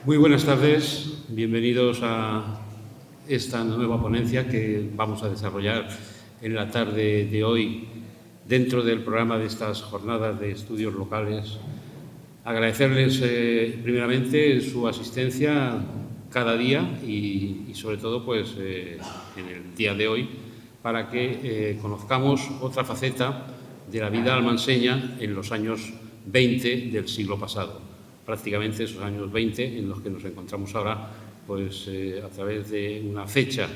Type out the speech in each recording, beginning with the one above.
Muy buenas tardes, bienvenidos a esta nueva ponencia que vamos a desarrollar en la tarde de hoy dentro del programa de estas jornadas de estudios locales. Agradecerles primeramente su asistencia cada día y sobre todo pues, en el día de hoy para que conozcamos otra faceta de la vida almanseña en los años 20 del siglo pasado. Prácticamente esos años 20 en los que nos encontramos ahora, pues a través de una fecha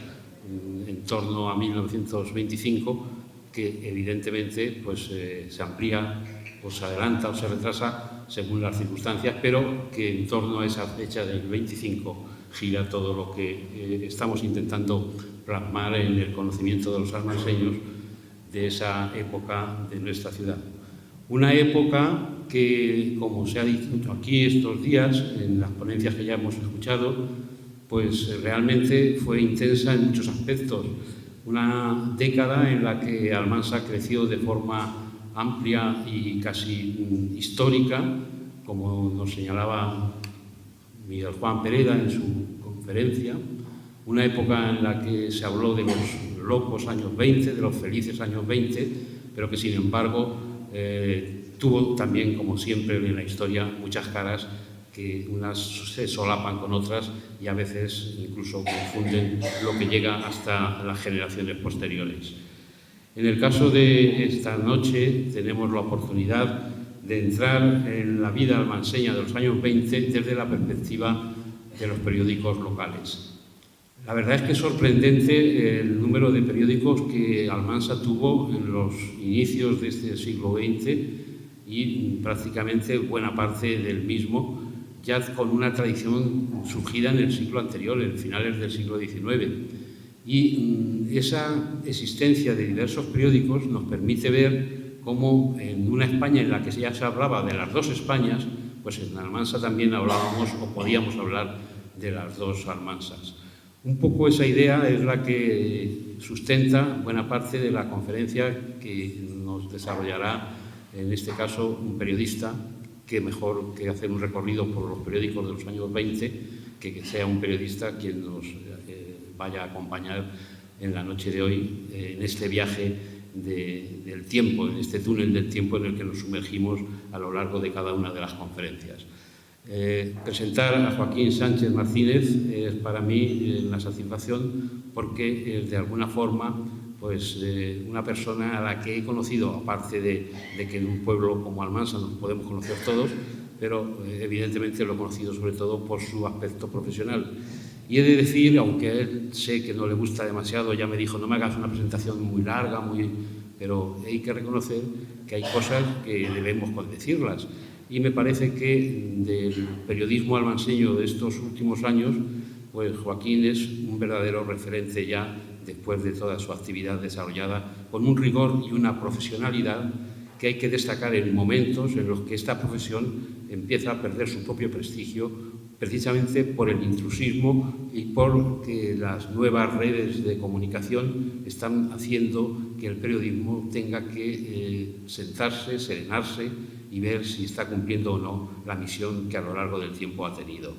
en torno a 1925 que evidentemente pues, se amplía o se adelanta o se retrasa según las circunstancias, pero que en torno a esa fecha del 25 gira todo lo que estamos intentando plasmar en el conocimiento de los almanseños de esa época de nuestra ciudad. Una época que, como se ha dicho aquí estos días, en las ponencias que ya hemos escuchado, pues realmente fue intensa en muchos aspectos. Una década en la que Almansa creció de forma amplia y casi histórica, como nos señalaba Miguel Juan Pereda en su conferencia. Una época en la que se habló de los locos años 20, de los felices años 20, pero que sin embargo tuvo también, como siempre en la historia, muchas caras que unas se solapan con otras y a veces incluso confunden lo que llega hasta las generaciones posteriores. En el caso de esta noche tenemos la oportunidad de entrar en la vida almanseña de los años 20 desde la perspectiva de los periódicos locales. La verdad es que es sorprendente el número de periódicos que Almansa tuvo en los inicios de este siglo XX y prácticamente buena parte del mismo, ya con una tradición surgida en el siglo anterior, en finales del siglo XIX. Y esa existencia de diversos periódicos nos permite ver cómo en una España en la que ya se hablaba de las dos Españas, pues en Almansa también hablábamos o podíamos hablar de las dos Almansas. Un poco esa idea es la que sustenta buena parte de la conferencia que nos desarrollará, en este caso, un periodista, que mejor que hacer un recorrido por los periódicos de los años 20, que sea un periodista quien nos vaya a acompañar en la noche de hoy, en este viaje del tiempo, en este túnel del tiempo en el que nos sumergimos a lo largo de cada una de las conferencias. Presentar a Joaquín Sánchez Martínez es para mí una satisfacción porque es de alguna forma pues, una persona a la que he conocido, aparte de que en un pueblo como Almansa nos podemos conocer todos, pero evidentemente lo he conocido sobre todo por su aspecto profesional. Y he de decir, aunque a él sé que no le gusta demasiado, ya me dijo, no me hagas una presentación muy larga, pero hay que reconocer que hay cosas que debemos decirlas. Y me parece que del periodismo almanseño de estos últimos años, pues Joaquín es un verdadero referente ya después de toda su actividad desarrollada, con un rigor y una profesionalidad que hay que destacar en momentos en los que esta profesión empieza a perder su propio prestigio, precisamente por el intrusismo y por que las nuevas redes de comunicación están haciendo que el periodismo tenga que sentarse, serenarse y ver si está cumpliendo o no la misión que a lo largo del tiempo ha tenido.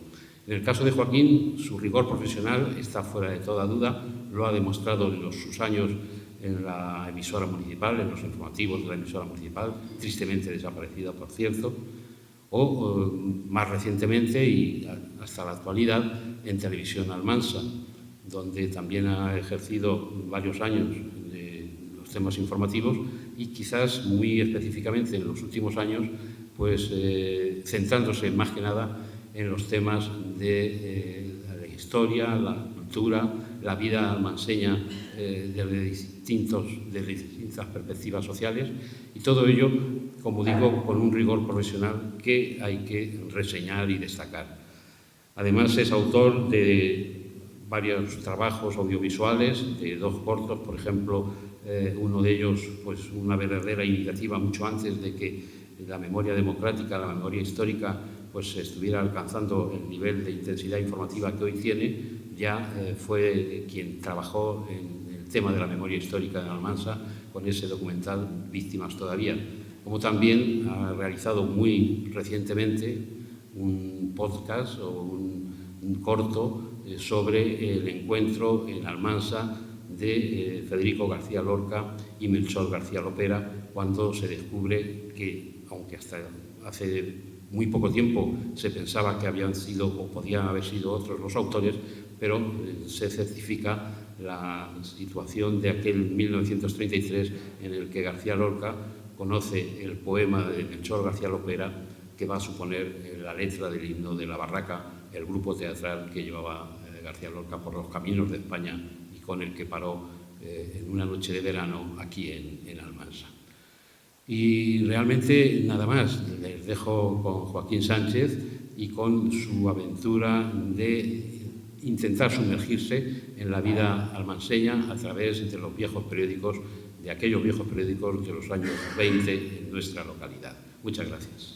En el caso de Joaquín, su rigor profesional está fuera de toda duda, lo ha demostrado en sus años en la emisora municipal, en los informativos de la emisora municipal, tristemente desaparecida, por cierto, o más recientemente y hasta la actualidad en Televisión Almansa, donde también ha ejercido varios años de los temas informativos y quizás muy específicamente en los últimos años, pues centrándose más que nada en los temas de la historia, la cultura, la vida almanseña desde distintas perspectivas sociales y todo ello, como digo, con un rigor profesional que hay que reseñar y destacar. Además es autor de varios trabajos audiovisuales, de 2 cortos, por ejemplo, uno de ellos, pues una verdadera iniciativa mucho antes de que la memoria democrática, la memoria histórica, pues estuviera alcanzando el nivel de intensidad informativa que hoy tiene, ya fue quien trabajó en el tema de la memoria histórica de Almansa con ese documental Víctimas todavía, como también ha realizado muy recientemente un podcast o un corto sobre el encuentro en Almansa de Federico García Lorca y Melchor García Lopera, cuando se descubre que, aunque hasta hace muy poco tiempo se pensaba que habían sido o podían haber sido otros los autores, pero se certifica la situación de aquel 1933 en el que García Lorca conoce el poema de Melchor García Lopera, que va a suponer la letra del himno de La Barraca, el grupo teatral que llevaba García Lorca por los caminos de España y con el que paró en una noche de verano aquí en Almansa. Y realmente nada más, les dejo con Joaquín Sánchez y con su aventura de intentar sumergirse en la vida almanseña a través de los viejos periódicos, de aquellos viejos periódicos de los años 20 en nuestra localidad. Muchas gracias.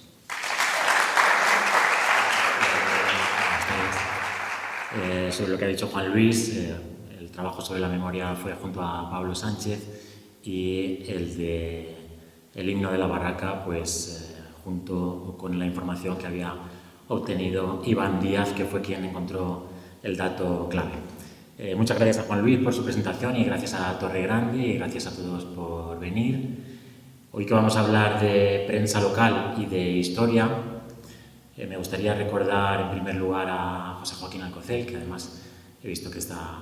Sobre lo que ha dicho Juan Luis, el trabajo sobre la memoria fue junto a Pablo Sánchez y el himno de La Barraca, pues junto con la información que había obtenido Iván Díaz, que fue quien encontró el dato clave. Muchas gracias a Juan Luis por su presentación y gracias a Torre Grande y gracias a todos por venir. Hoy que vamos a hablar de prensa local y de historia, me gustaría recordar en primer lugar a José Joaquín Alcocel, que además he visto que está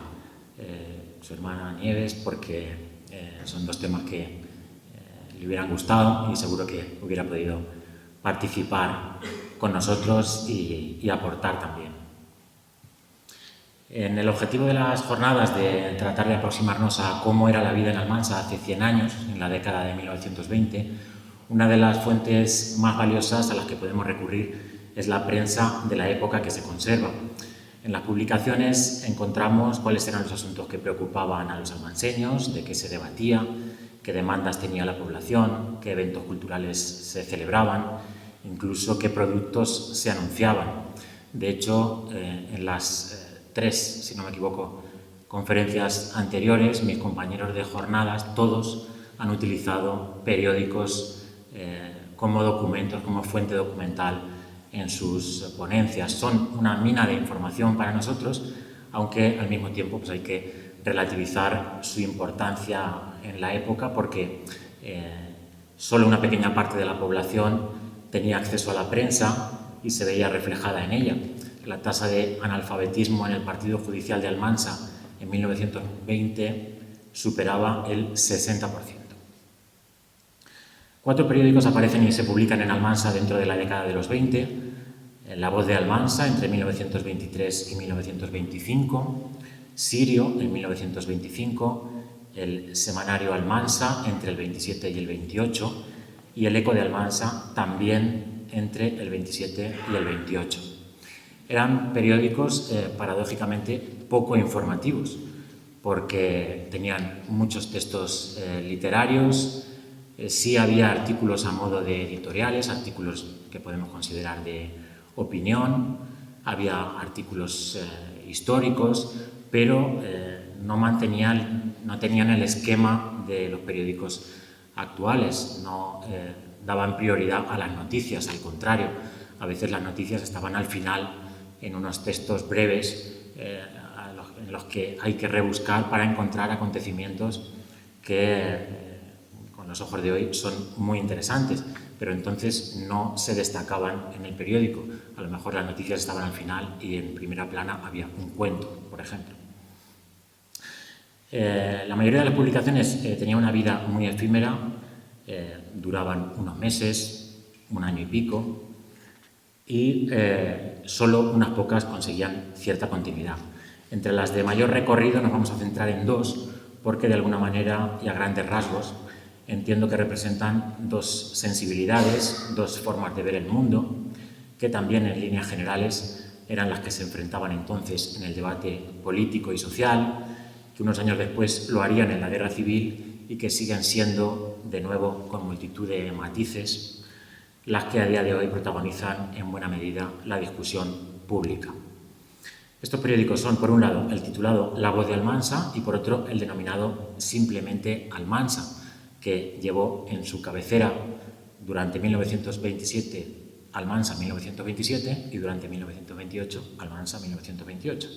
su hermana Nieves, porque son dos temas que le hubieran gustado y seguro que hubiera podido participar con nosotros y aportar también. En el objetivo de las jornadas de tratar de aproximarnos a cómo era la vida en Almansa hace 100 años, en la década de 1920, una de las fuentes más valiosas a las que podemos recurrir es la prensa de la época que se conserva. En las publicaciones encontramos cuáles eran los asuntos que preocupaban a los almanseños, de qué se debatía, qué demandas tenía la población, qué eventos culturales se celebraban, incluso qué productos se anunciaban. De hecho, en las 3, si no me equivoco, conferencias anteriores, mis compañeros de jornadas, todos han utilizado periódicos como documentos, como fuente documental en sus ponencias. Son una mina de información para nosotros, aunque al mismo tiempo pues, hay que relativizar su importancia en la época porque solo una pequeña parte de la población tenía acceso a la prensa y se veía reflejada en ella. La tasa de analfabetismo en el partido judicial de Almansa en 1920 superaba el 60%. 4 periódicos aparecen y se publican en Almansa dentro de la década de los 20. La Voz de Almansa entre 1923 y 1925, Sirio en 1925, el Semanario Almansa entre el 27 y el 28 y el Eco de Almansa también entre el 27 y el 28. Eran periódicos paradójicamente poco informativos porque tenían muchos textos literarios, sí había artículos a modo de editoriales, artículos que podemos considerar de opinión, había artículos históricos, pero no tenían el esquema de los periódicos actuales, no daban prioridad a las noticias, al contrario, a veces las noticias estaban al final en unos textos breves en los que hay que rebuscar para encontrar acontecimientos que con los ojos de hoy son muy interesantes, pero entonces no se destacaban en el periódico. A lo mejor las noticias estaban al final y en primera plana había un cuento, por ejemplo. La mayoría de las publicaciones tenían una vida muy efímera, duraban unos meses, un año y pico, y solo unas pocas conseguían cierta continuidad. Entre las de mayor recorrido nos vamos a centrar en 2, porque de alguna manera y a grandes rasgos entiendo que representan 2 sensibilidades, 2 formas de ver el mundo, que también en líneas generales eran las que se enfrentaban entonces en el debate político y social, que unos años después lo harían en la guerra civil y que siguen siendo, de nuevo, con multitud de matices, las que a día de hoy protagonizan en buena medida la discusión pública. Estos periódicos son, por un lado, el titulado La Voz de Almansa y, por otro, el denominado simplemente Almansa, que llevó en su cabecera durante 1927 Almansa 1927 y durante 1928 Almansa 1928.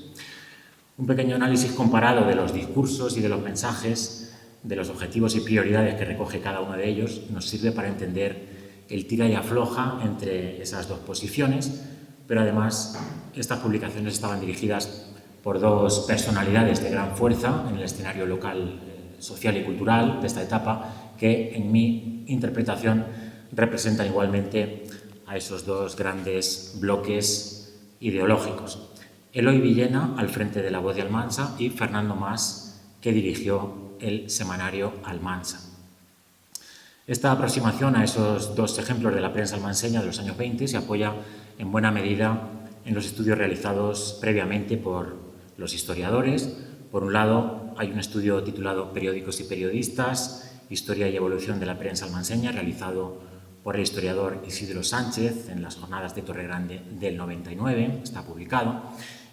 Un pequeño análisis comparado de los discursos y de los mensajes, de los objetivos y prioridades que recoge cada uno de ellos, nos sirve para entender el tira y afloja entre esas dos posiciones, pero además estas publicaciones estaban dirigidas por dos personalidades de gran fuerza en el escenario local, social y cultural de esta etapa, que en mi interpretación representan igualmente a esos dos grandes bloques ideológicos. Eloy Villena, al frente de La Voz de Almansa, y Fernando Mas, que dirigió el semanario Almansa. Esta aproximación a esos dos ejemplos de la prensa almanseña de los años 20 se apoya en buena medida en los estudios realizados previamente por los historiadores. Por un lado, hay un estudio titulado Periódicos y periodistas, Historia y evolución de la prensa almanseña, realizado por el historiador Isidro Sánchez en las jornadas de Torregrande del 99, está publicado,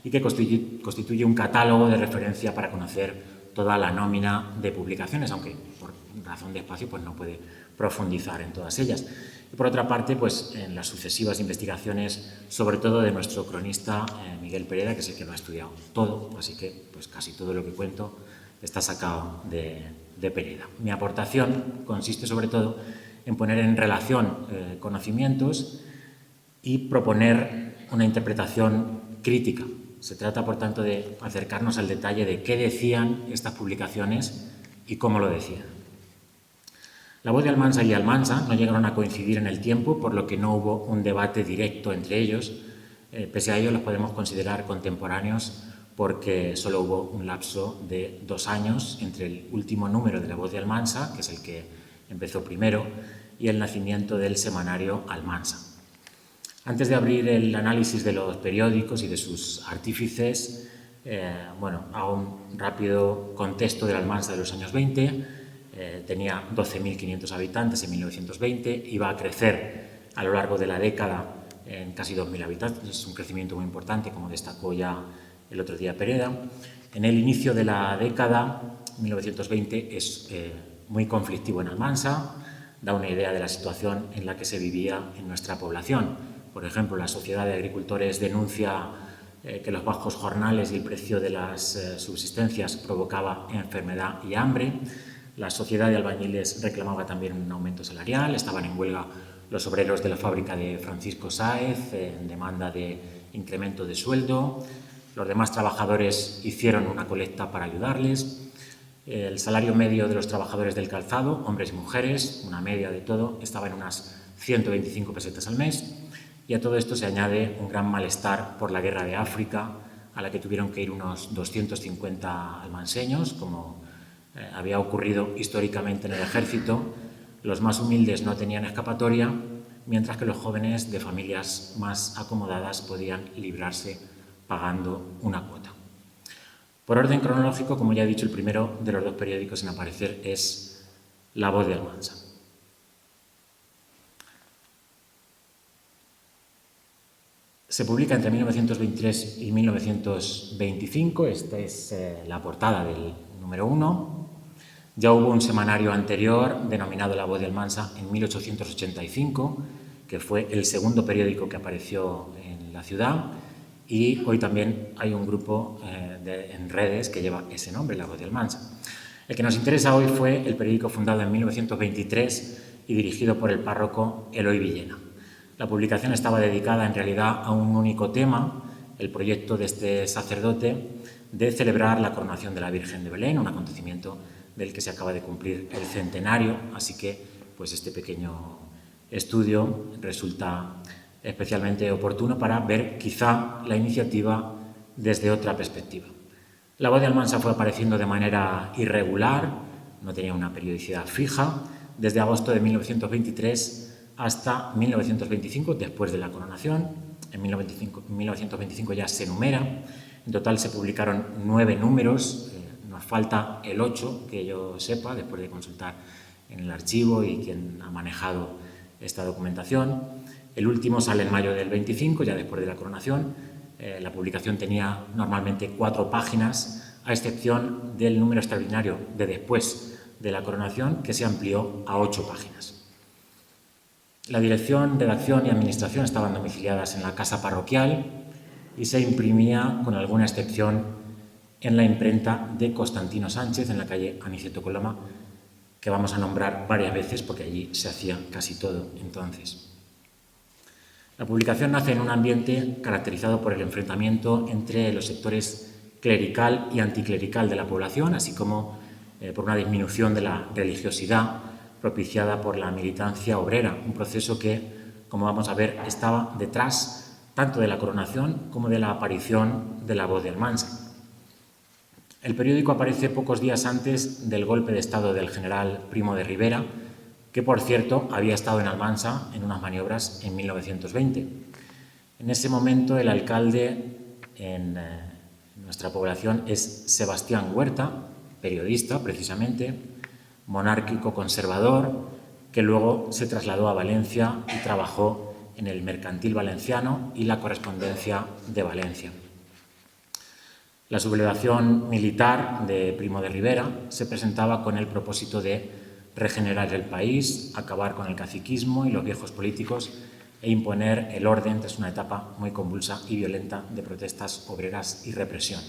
y que constituye un catálogo de referencia para conocer toda la nómina de publicaciones, aunque por razón de espacio pues no puede profundizar en todas ellas. Y por otra parte, pues en las sucesivas investigaciones, sobre todo de nuestro cronista Miguel Pereda, que es el que lo ha estudiado todo, así que pues casi todo lo que cuento está sacado de Pereda. Mi aportación consiste sobre todo en poner en relación conocimientos y proponer una interpretación crítica. Se trata, por tanto, de acercarnos al detalle de qué decían estas publicaciones y cómo lo decían. La Voz de Almansa y Almansa no llegaron a coincidir en el tiempo, por lo que no hubo un debate directo entre ellos. Pese a ello, los podemos considerar contemporáneos porque solo hubo un lapso de 2 años entre el último número de La Voz de Almansa, que es el que empezó primero, y el nacimiento del semanario Almansa. Antes de abrir el análisis de los periódicos y de sus artífices, hago un rápido contexto del Almansa de los años 20. Tenía 12.500 habitantes en 1920, iba a crecer a lo largo de la década en casi 2.000 habitantes, es un crecimiento muy importante, como destacó ya el otro día Pereda. En el inicio de la década, 1920, es muy conflictivo en Almansa, da una idea de la situación en la que se vivía en nuestra población. Por ejemplo, la Sociedad de Agricultores denuncia que los bajos jornales y el precio de las subsistencias provocaba enfermedad y hambre. La Sociedad de Albañiles reclamaba también un aumento salarial, estaban en huelga los obreros de la fábrica de Francisco Sáez en demanda de incremento de sueldo. Los demás trabajadores hicieron una colecta para ayudarles. El salario medio de los trabajadores del calzado, hombres y mujeres, una media de todo, estaba en unas 125 pesetas al mes. Y a todo esto se añade un gran malestar por la guerra de África, a la que tuvieron que ir unos 250 almanseños, como había ocurrido históricamente en el ejército. Los más humildes no tenían escapatoria, mientras que los jóvenes de familias más acomodadas podían librarse pagando una cuota. Por orden cronológico, como ya he dicho, el primero de los dos periódicos en aparecer es La Voz de Almansa. Se publica entre 1923 y 1925, esta es la portada del número 1. Ya hubo un semanario anterior denominado La Voz de Almansa en 1885, que fue el segundo periódico que apareció en la ciudad, y hoy también hay un grupo en redes que lleva ese nombre, La Voz de Almansa. El que nos interesa hoy fue el periódico fundado en 1923 y dirigido por el párroco Eloy Villena. La publicación estaba dedicada en realidad a un único tema, el proyecto de este sacerdote de celebrar la coronación de la Virgen de Belén, un acontecimiento del que se acaba de cumplir el centenario, así que pues este pequeño estudio resulta especialmente oportuno para ver quizá la iniciativa desde otra perspectiva. La Voz de Almansa fue apareciendo de manera irregular, no tenía una periodicidad fija, desde agosto de 1923 hasta 1925, después de la coronación. En 1925 ya se numera. En total se publicaron 9 números, nos falta el 8, que yo sepa, después de consultar en el archivo y quien ha manejado esta documentación. El último sale en mayo del 25, ya después de la coronación. La publicación tenía normalmente 4 páginas, a excepción del número extraordinario de después de la coronación, que se amplió a 8 páginas. La dirección, redacción y administración estaban domiciliadas en la casa parroquial y se imprimía, con alguna excepción, en la imprenta de Constantino Sánchez, en la calle Aniceto Coloma, que vamos a nombrar varias veces porque allí se hacía casi todo entonces. La publicación nace en un ambiente caracterizado por el enfrentamiento entre los sectores clerical y anticlerical de la población, así como por una disminución de la religiosidad propiciada por la militancia obrera, un proceso que, como vamos a ver, estaba detrás tanto de la coronación como de la aparición de la voz de Almansa. El periódico aparece pocos días antes del golpe de Estado del general Primo de Rivera, que, por cierto, había estado en Almansa en unas maniobras en 1920. En ese momento, el alcalde en nuestra población es Sebastián Huerta, periodista, precisamente, monárquico conservador, que luego se trasladó a Valencia y trabajó en el Mercantil Valenciano y la Correspondencia de Valencia. La sublevación militar de Primo de Rivera se presentaba con el propósito de regenerar el país, acabar con el caciquismo y los viejos políticos e imponer el orden tras una etapa muy convulsa y violenta de protestas obreras y represión.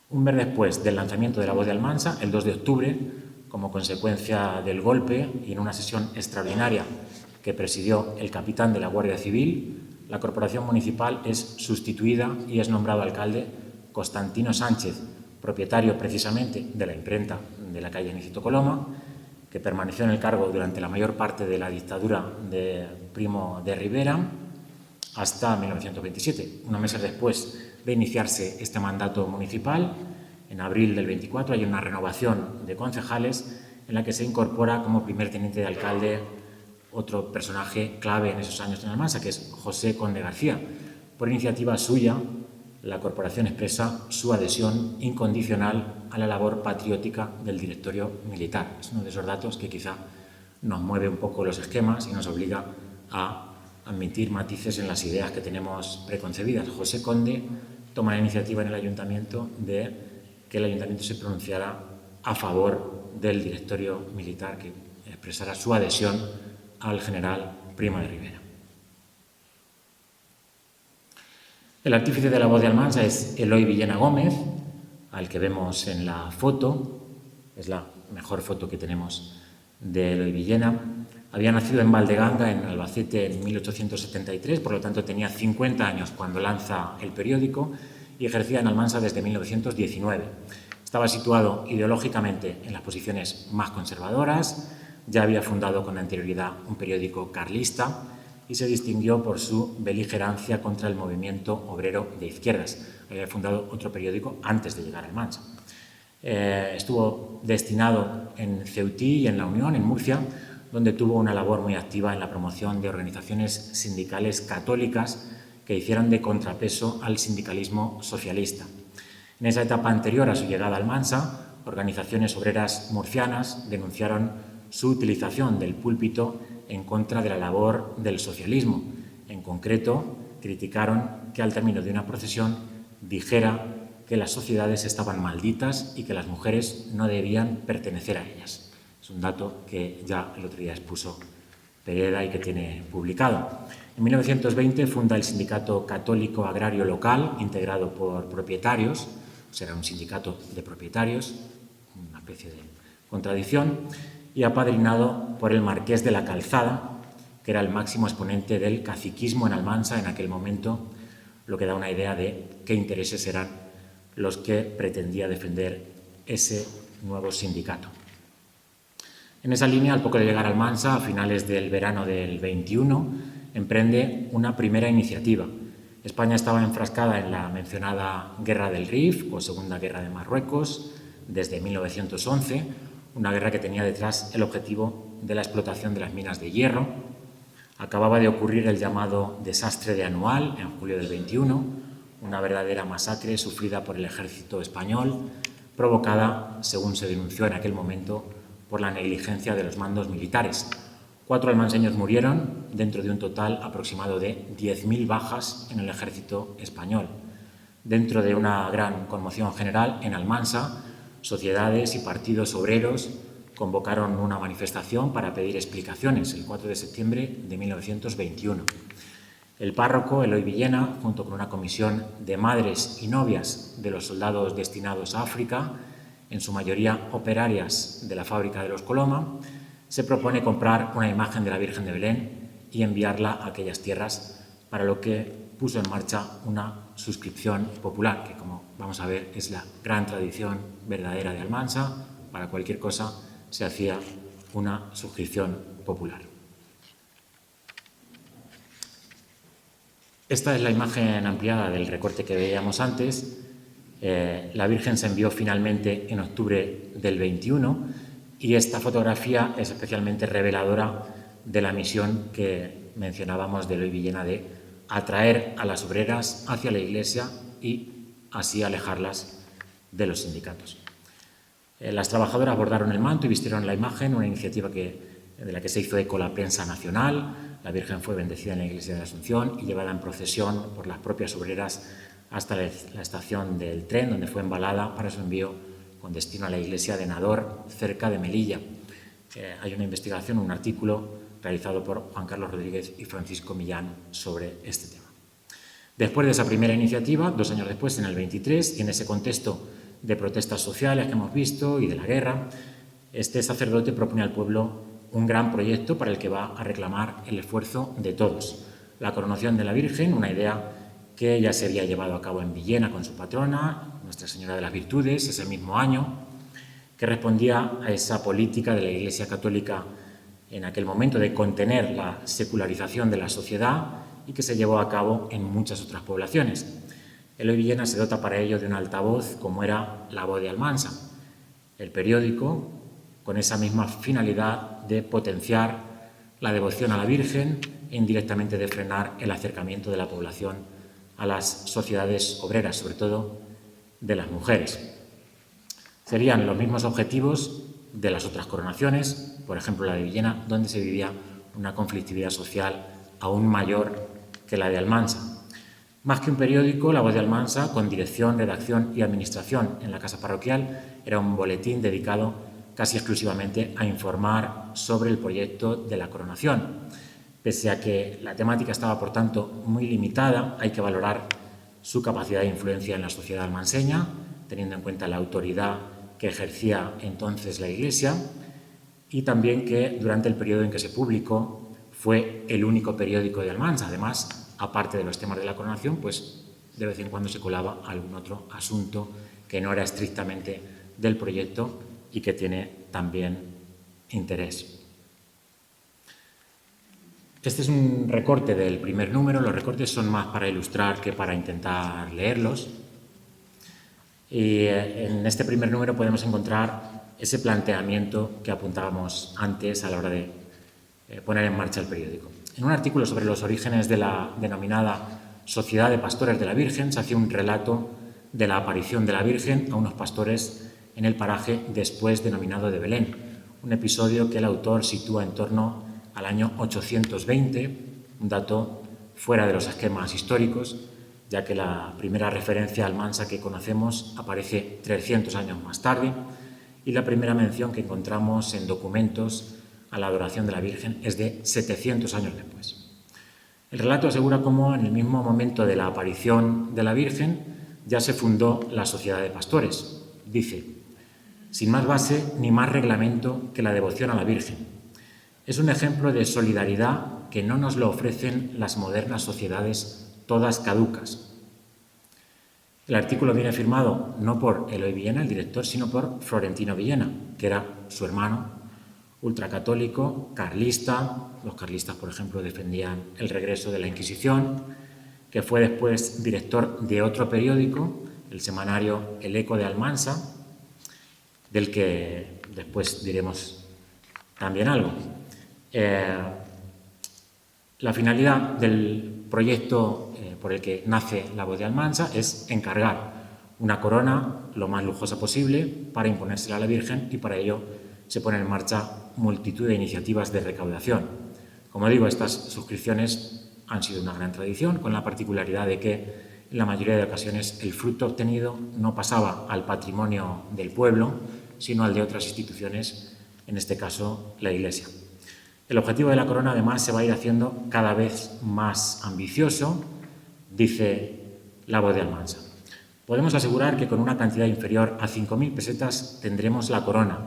Un mes después del lanzamiento de la voz de Almansa, el 2 de octubre, como consecuencia del golpe y en una sesión extraordinaria que presidió el capitán de la Guardia Civil, la corporación municipal es sustituida y es nombrado alcalde Constantino Sánchez, propietario precisamente de la imprenta de la calle Aniceto Coloma, que permaneció en el cargo durante la mayor parte de la dictadura de Primo de Rivera hasta 1927. Unos meses después de iniciarse este mandato municipal, en abril del 24 hay una renovación de concejales en la que se incorpora como primer teniente de alcalde otro personaje clave en esos años en Almansa, que es José Conde García. Por iniciativa suya, la corporación expresa su adhesión incondicional a la labor patriótica del directorio militar. Es uno de esos datos que quizá nos mueve un poco los esquemas y nos obliga a admitir matices en las ideas que tenemos preconcebidas. José Conde toma la iniciativa en el ayuntamiento de que el ayuntamiento se pronunciara a favor del directorio militar, que expresara su adhesión al general Primo de Rivera. El artífice de la voz de Almansa es Eloy Villena Gómez, al que vemos en la foto. Es la mejor foto que tenemos de Eloy Villena. Había nacido en Valdeganga, en Albacete, en 1873, por lo tanto tenía 50 años cuando lanza el periódico y ejercía en Almansa desde 1919. Estaba situado ideológicamente en las posiciones más conservadoras, ya había fundado con anterioridad un periódico carlista y se distinguió por su beligerancia contra el movimiento obrero de izquierdas. Había fundado otro periódico antes de llegar a Almansa. Estuvo destinado en Ceutí y en La Unión, en Murcia, donde tuvo una labor muy activa en la promoción de organizaciones sindicales católicas que hicieran de contrapeso al sindicalismo socialista. En esa etapa anterior a su llegada a Almansa, organizaciones obreras murcianas denunciaron su utilización del púlpito en contra de la labor del socialismo. En concreto, criticaron que al término de una procesión dijera que las sociedades estaban malditas y que las mujeres no debían pertenecer a ellas. Es un dato que ya el otro día expuso Pereda y que tiene publicado. En 1920 funda el Sindicato Católico Agrario Local, integrado por propietarios, será un sindicato de propietarios, una especie de contradicción, y apadrinado por el Marqués de la Calzada, que era el máximo exponente del caciquismo en Almansa en aquel momento, lo que da una idea de qué intereses eran los que pretendía defender ese nuevo sindicato. En esa línea, al poco de llegar a Almansa, a finales del verano del 21, emprende una primera iniciativa. España estaba enfrascada en la mencionada Guerra del Rif o Segunda Guerra de Marruecos desde 1911, una guerra que tenía detrás el objetivo de la explotación de las minas de hierro. Acababa de ocurrir el llamado desastre de Anual en julio del 21, una verdadera masacre sufrida por el ejército español, provocada, según se denunció en aquel momento, por la negligencia de los mandos militares. 4 almanseños murieron dentro de un total aproximado de 10.000 bajas en el ejército español. Dentro de una gran conmoción general, en Almansa, sociedades y partidos obreros convocaron una manifestación para pedir explicaciones el 4 de septiembre de 1921. El párroco, Eloy Villena, junto con una comisión de madres y novias de los soldados destinados a África, en su mayoría operarias de la fábrica de los Coloma, se propone comprar una imagen de la Virgen de Belén y enviarla a aquellas tierras, para lo que puso en marcha una suscripción popular, que, como vamos a ver, es la gran tradición verdadera de Almansa. Para cualquier cosa se hacía una suscripción popular. Esta es la imagen ampliada del recorte que veíamos antes. La Virgen se envió finalmente en octubre del 21 y esta fotografía es especialmente reveladora de la misión que mencionábamos de Eloy Villena de atraer a las obreras hacia la Iglesia y así alejarlas de los sindicatos. Las trabajadoras bordaron el manto y vistieron la imagen, una iniciativa de la que se hizo eco la prensa nacional. La Virgen fue bendecida en la Iglesia de la Asunción y llevada en procesión por las propias obreras hasta la estación del tren, donde fue embalada para su envío con destino a la iglesia de Nador, cerca de Melilla. Hay una investigación, un artículo realizado por Juan Carlos Rodríguez y Francisco Millán sobre este tema. Después de esa primera iniciativa, 2 años después, en el 23, y en ese contexto de protestas sociales que hemos visto y de la guerra, este sacerdote propone al pueblo un gran proyecto para el que va a reclamar el esfuerzo de todos. La coronación de la Virgen, una idea que ya se había llevado a cabo en Villena con su patrona, Nuestra Señora de las Virtudes, ese mismo año, que respondía a esa política de la Iglesia Católica en aquel momento de contener la secularización de la sociedad y que se llevó a cabo en muchas otras poblaciones. Eloy Villena se dota para ello de un altavoz como era La Voz de Almansa, el periódico con esa misma finalidad de potenciar la devoción a la Virgen e indirectamente de frenar el acercamiento de la población a las sociedades obreras, sobre todo de las mujeres. Serían los mismos objetivos de las otras coronaciones, por ejemplo la de Villena, donde se vivía una conflictividad social aún mayor que la de Almansa. Más que un periódico, La Voz de Almansa, con dirección, redacción y administración en la casa parroquial, era un boletín dedicado casi exclusivamente a informar sobre el proyecto de la coronación. Pese a que la temática estaba, por tanto, muy limitada, hay que valorar su capacidad de influencia en la sociedad almanseña, teniendo en cuenta la autoridad que ejercía entonces la Iglesia, y también que durante el periodo en que se publicó fue el único periódico de Almansa. Además, aparte de los temas de la coronación, pues de vez en cuando se colaba algún otro asunto que no era estrictamente del proyecto y que tiene también interés. Este es un recorte del primer número. Los recortes son más para ilustrar que para intentar leerlos. Y en este primer número podemos encontrar ese planteamiento que apuntábamos antes a la hora de poner en marcha el periódico. En un artículo sobre los orígenes de la denominada Sociedad de Pastores de la Virgen se hacía un relato de la aparición de la Virgen a unos pastores en el paraje después denominado de Belén, un episodio que el autor sitúa en torno al año 820, un dato fuera de los esquemas históricos, ya que la primera referencia a Almansa que conocemos aparece 300 años más tarde y la primera mención que encontramos en documentos a la adoración de la Virgen es de 700 años después. El relato asegura cómo en el mismo momento de la aparición de la Virgen ya se fundó la Sociedad de Pastores. Dice: sin más base ni más reglamento que la devoción a la Virgen. Es un ejemplo de solidaridad que no nos lo ofrecen las modernas sociedades todas caducas. El artículo viene firmado no por Eloy Villena, el director, sino por Florentino Villena, que era su hermano, ultracatólico, carlista. Los carlistas, por ejemplo, defendían el regreso de la Inquisición, que fue después director de otro periódico, el semanario El Eco de Almansa, del que después diremos también algo. La finalidad del proyecto por el que nace La Voz de Almansa es encargar una corona lo más lujosa posible para imponérsela a la Virgen, y para ello se ponen en marcha multitud de iniciativas de recaudación. Como digo, estas suscripciones han sido una gran tradición, con la particularidad de que en la mayoría de ocasiones el fruto obtenido no pasaba al patrimonio del pueblo, sino al de otras instituciones en este caso la Iglesia. El objetivo de la corona, además, se va a ir haciendo cada vez más ambicioso, dice la voz de Almansa. Podemos asegurar que con una cantidad inferior a 5.000 pesetas tendremos la corona,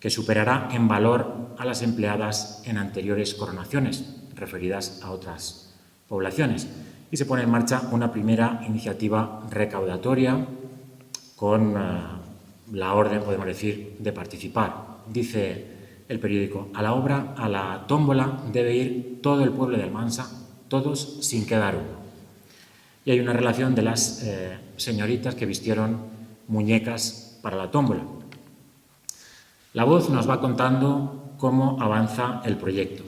que superará en valor a las empleadas en anteriores coronaciones, referidas a otras poblaciones. Y se pone en marcha una primera iniciativa recaudatoria con la orden, podemos decir, de participar. Dice el periódico: a la obra, a la tómbola, debe ir todo el pueblo de Almansa, todos sin quedar uno. Y hay una relación de las señoritas que vistieron muñecas para la tómbola. La voz nos va contando cómo avanza el proyecto.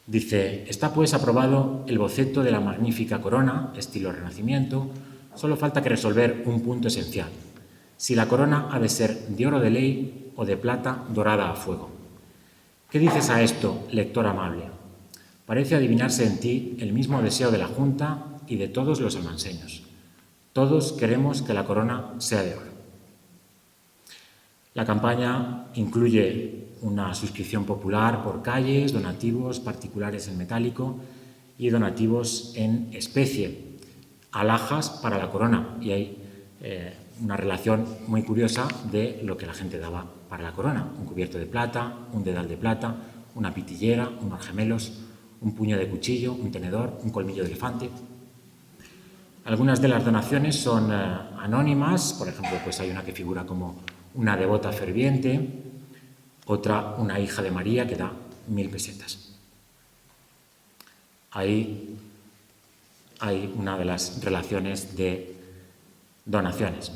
Dice: está pues aprobado el boceto de la magnífica corona, estilo Renacimiento. Solo falta que resolver un punto esencial: si la corona ha de ser de oro de ley o de plata dorada a fuego. ¿Qué dices a esto, lector amable? Parece adivinarse en ti el mismo deseo de la Junta y de todos los almanseños. Todos queremos que la corona sea de oro. La campaña incluye una suscripción popular por calles, donativos particulares en metálico y donativos en especie, alhajas para la corona. Y hay una relación muy curiosa de lo que la gente daba para la corona: un cubierto de plata, un dedal de plata, una pitillera, unos gemelos, un puño de cuchillo, un tenedor, un colmillo de elefante. Algunas de las donaciones son anónimas. Por ejemplo, pues hay una que figura como una devota ferviente, otra una hija de María que da 1.000 pesetas. Ahí hay una de las relaciones de donaciones.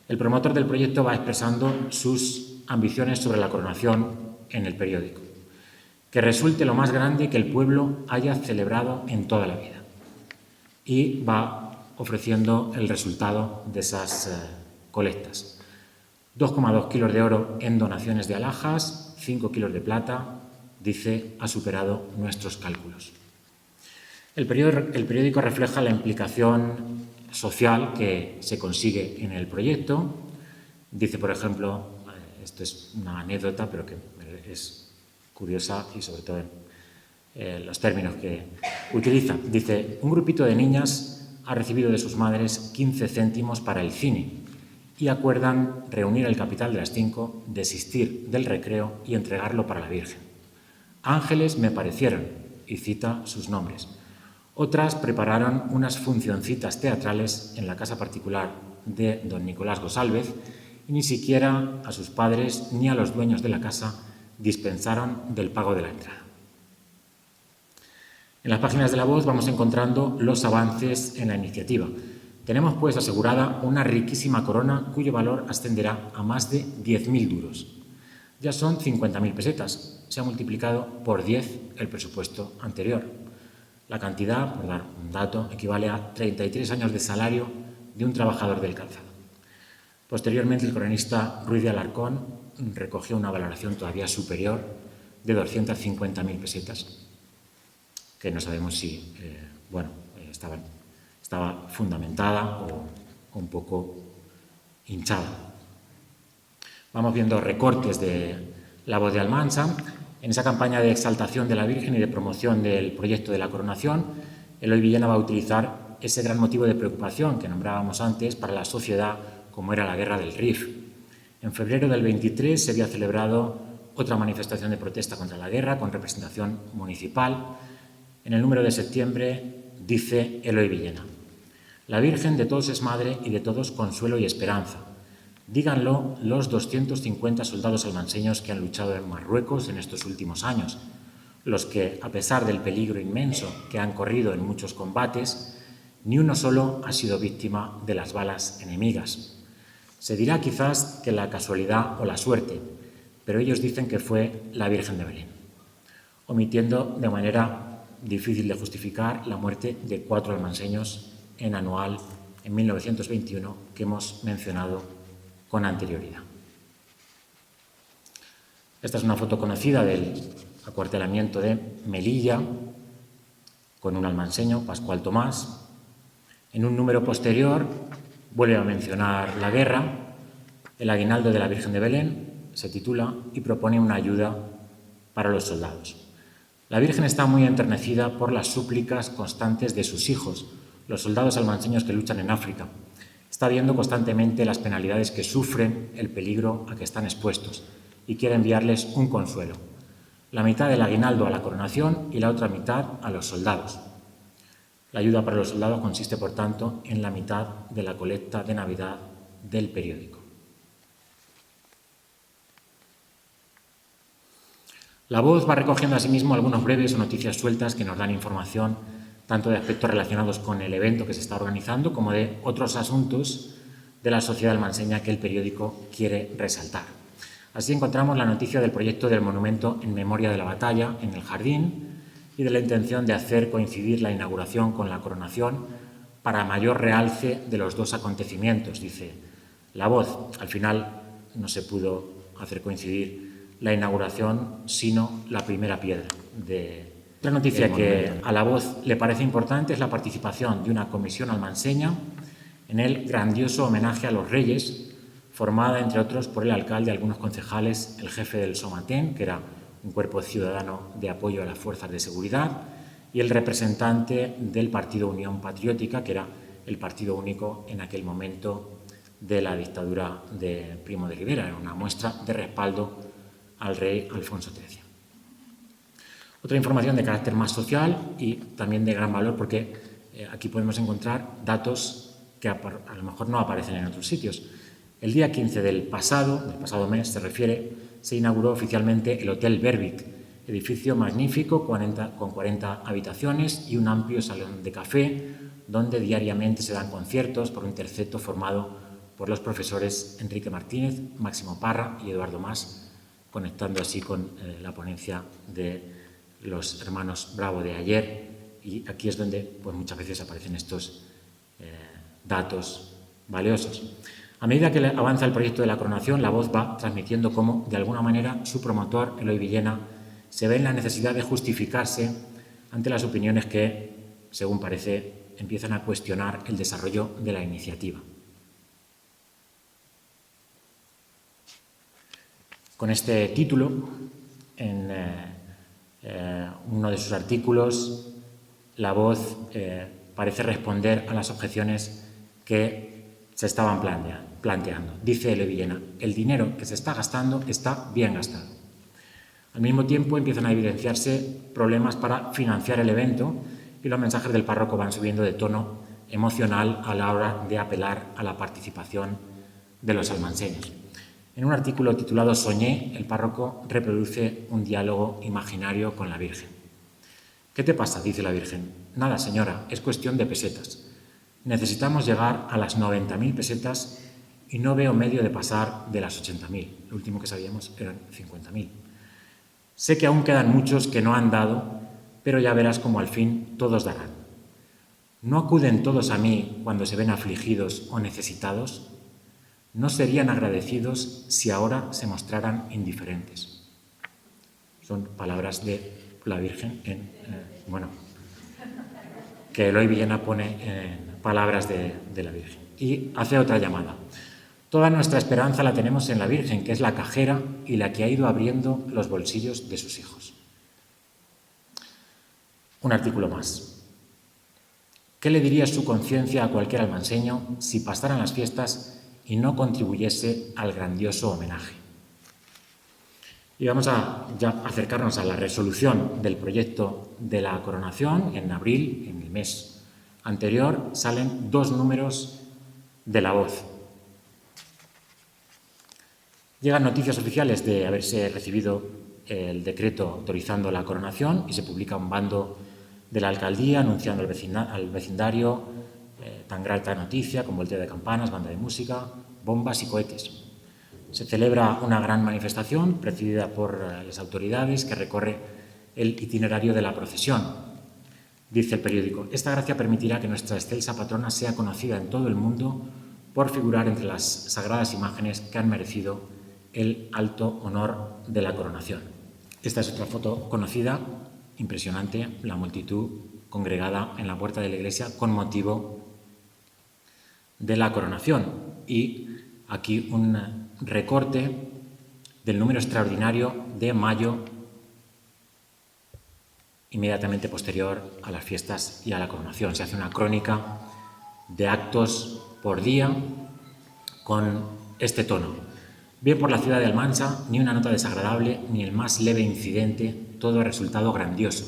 El promotor del proyecto va expresando sus ambiciones sobre la coronación en el periódico: que resulte lo más grande que el pueblo haya celebrado en toda la vida. Y va ofreciendo el resultado de esas colectas: 2,2 kilos de oro en donaciones de alhajas, 5 kilos de plata. Dice: ha superado nuestros cálculos. El periódico refleja la implicación social que se consigue en el proyecto. Dice, por ejemplo, esto es una anécdota, pero que es curiosa y sobre todo en los términos que utiliza. Dice: un grupito de niñas ha recibido de sus madres 15 céntimos para el cine y acuerdan reunir el capital de las 5, desistir del recreo y entregarlo para la Virgen. Ángeles me parecieron, y cita sus nombres. Otras prepararon unas funcioncitas teatrales en la casa particular de don Nicolás Gosálvez y ni siquiera a sus padres ni a los dueños de la casa dispensaron del pago de la entrada. En las páginas de La Voz vamos encontrando los avances en la iniciativa. Tenemos pues asegurada una riquísima corona cuyo valor ascenderá a más de 10.000 duros. Ya son 50.000 pesetas. Se ha multiplicado por 10 el presupuesto anterior. La cantidad, por dar un dato, equivale a 33 años de salario de un trabajador del calzado. Posteriormente, el cronista Ruiz de Alarcón recogió una valoración todavía superior de 250.000 pesetas, que no sabemos si estaba fundamentada o un poco hinchada. Vamos viendo recortes de La Voz de Almansa. En esa campaña de exaltación de la Virgen y de promoción del proyecto de la coronación, Eloy Villena va a utilizar ese gran motivo de preocupación que nombrábamos antes para la sociedad, como era la guerra del Rif. En febrero del 23 se había celebrado otra manifestación de protesta contra la guerra con representación municipal. En el número de septiembre dice Eloy Villena: la Virgen de todos es madre y de todos consuelo y esperanza. Díganlo los 250 soldados almanseños que han luchado en Marruecos en estos últimos años, los que, a pesar del peligro inmenso que han corrido en muchos combates, ni uno solo ha sido víctima de las balas enemigas. Se dirá quizás que la casualidad o la suerte, pero ellos dicen que fue la Virgen de Belén, omitiendo de manera difícil de justificar la muerte de 4 almanseños en Anual en 1921 que hemos mencionado con anterioridad. Esta es una foto conocida del acuartelamiento de Melilla con un almanseño, Pascual Tomás. En un número posterior vuelve a mencionar la guerra, el aguinaldo de la Virgen de Belén, se titula, y propone una ayuda para los soldados. La Virgen está muy enternecida por las súplicas constantes de sus hijos, los soldados almanseños que luchan en África. Está viendo constantemente las penalidades que sufren, el peligro a que están expuestos, y quiere enviarles un consuelo. La mitad del aguinaldo a la coronación y la otra mitad a los soldados. La ayuda para los soldados consiste, por tanto, en la mitad de la colecta de Navidad del periódico. La Voz va recogiendo asimismo algunos breves o noticias sueltas que nos dan información tanto de aspectos relacionados con el evento que se está organizando como de otros asuntos de la sociedad almanseña que el periódico quiere resaltar. Así encontramos la noticia del proyecto del monumento en memoria de la batalla en el jardín y de la intención de hacer coincidir la inauguración con la coronación para mayor realce de los dos acontecimientos, dice La Voz. Al final no se pudo hacer coincidir la inauguración, sino la primera piedra. Otra noticia que a La Voz le parece importante es la participación de una comisión almanseña en el grandioso homenaje a los Reyes, formada, entre otros, por el alcalde, algunos concejales, el jefe del Somatén, que era un cuerpo ciudadano de apoyo a las fuerzas de seguridad, y el representante del Partido Unión Patriótica, que era el partido único en aquel momento de la dictadura de Primo de Rivera. Era una muestra de respaldo al rey Alfonso XIII. Otra información de carácter más social y también de gran valor, porque aquí podemos encontrar datos que a lo mejor no aparecen en otros sitios. El día 15 del pasado mes se inauguró oficialmente el Hotel Berwick, edificio magnífico con 40 habitaciones y un amplio salón de café, donde diariamente se dan conciertos por un terceto formado por los profesores Enrique Martínez, Máximo Parra y Eduardo Mas, conectando así con la ponencia de los hermanos Bravo de ayer. Y aquí es donde pues, muchas veces aparecen estos datos valiosos. A medida que avanza el proyecto de la coronación, La Voz va transmitiendo cómo, de alguna manera, su promotor, Eloy Villena, se ve en la necesidad de justificarse ante las opiniones que, según parece, empiezan a cuestionar el desarrollo de la iniciativa. Con este título, en uno de sus artículos, La Voz parece responder a las objeciones que se estaban planteando. Dice Eloy Villena, el dinero que se está gastando está bien gastado. Al mismo tiempo empiezan a evidenciarse problemas para financiar el evento y los mensajes del párroco van subiendo de tono emocional a la hora de apelar a la participación de los almanseños. En un artículo titulado Soñé, el párroco reproduce un diálogo imaginario con la Virgen. ¿Qué te pasa?, dice la Virgen. Nada, señora, es cuestión de pesetas. Necesitamos llegar a las 90.000 pesetas y no veo medio de pasar de las 80.000. Lo último que sabíamos eran 50.000. Sé que aún quedan muchos que no han dado, pero ya verás como al fin todos darán. ¿No acuden todos a mí cuando se ven afligidos o necesitados? ¿No serían agradecidos si ahora se mostraran indiferentes? Son palabras de la Virgen, que Eloy Villena pone en palabras de la Virgen. Y hace otra llamada. Toda nuestra esperanza la tenemos en la Virgen, que es la cajera y la que ha ido abriendo los bolsillos de sus hijos. Un artículo más. ¿Qué le diría su conciencia a cualquier almanseño si pasaran las fiestas y no contribuyese al grandioso homenaje? Y vamos a ya acercarnos a la resolución del proyecto de la coronación. En abril, en el mes anterior, salen 2 números de La Voz. Llegan noticias oficiales de haberse recibido el decreto autorizando la coronación y se publica un bando de la alcaldía anunciando al vecindario tan grata noticia con volteo de campanas, banda de música, bombas y cohetes. Se celebra una gran manifestación precedida por las autoridades que recorre el itinerario de la procesión. Dice el periódico, esta gracia permitirá que nuestra excelsa patrona sea conocida en todo el mundo por figurar entre las sagradas imágenes que han merecido el alto honor de la coronación. Esta es otra foto conocida, impresionante, la multitud congregada en la puerta de la iglesia con motivo de la coronación. Y aquí un recorte del número extraordinario de mayo, inmediatamente posterior a las fiestas y a la coronación. Se hace una crónica de actos por día con este tono. Bien por la ciudad de Almansa, ni una nota desagradable, ni el más leve incidente, todo ha resultado grandioso.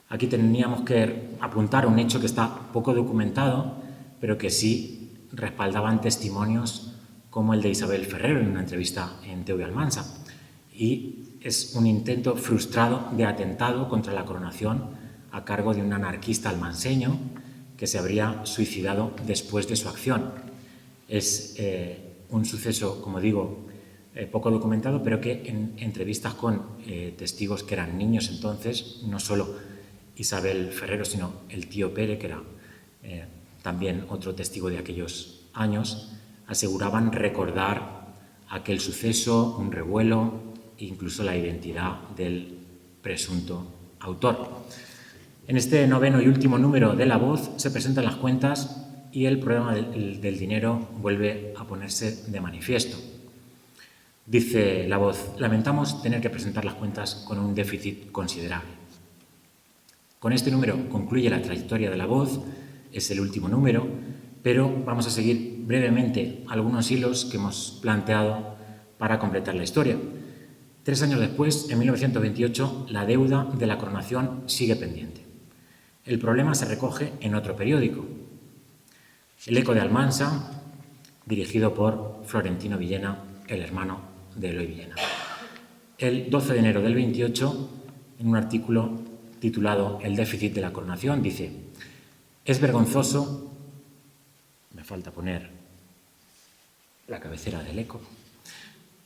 Aquí teníamos que apuntar un hecho que está poco documentado, pero que sí respaldaban testimonios como el de Isabel Ferrero en una entrevista en TV Almansa. Y es un intento frustrado de atentado contra la coronación a cargo de un anarquista almanseño que se habría suicidado después de su acción. Es un suceso, como digo, poco documentado, pero que en entrevistas con testigos que eran niños entonces, no solo Isabel Ferrero, sino el tío Pere, que era también otro testigo de aquellos años, aseguraban recordar aquel suceso, un revuelo e incluso la identidad del presunto autor. En este noveno y último número de La Voz se presentan las cuentas y el problema del dinero vuelve a ponerse de manifiesto. Dice La Voz: lamentamos tener que presentar las cuentas con un déficit considerable. Con este número concluye la trayectoria de La Voz, es el último número, pero vamos a seguir brevemente algunos hilos que hemos planteado para completar la historia. 3 años después, en 1928, la deuda de la coronación sigue pendiente. El problema se recoge en otro periódico, El Eco de Almansa, dirigido por Florentino Villena, el hermano de Eloy Villena. El 12 de enero del 28, en un artículo titulado El déficit de la coronación, dice: es vergonzoso, me falta poner la cabecera del Eco,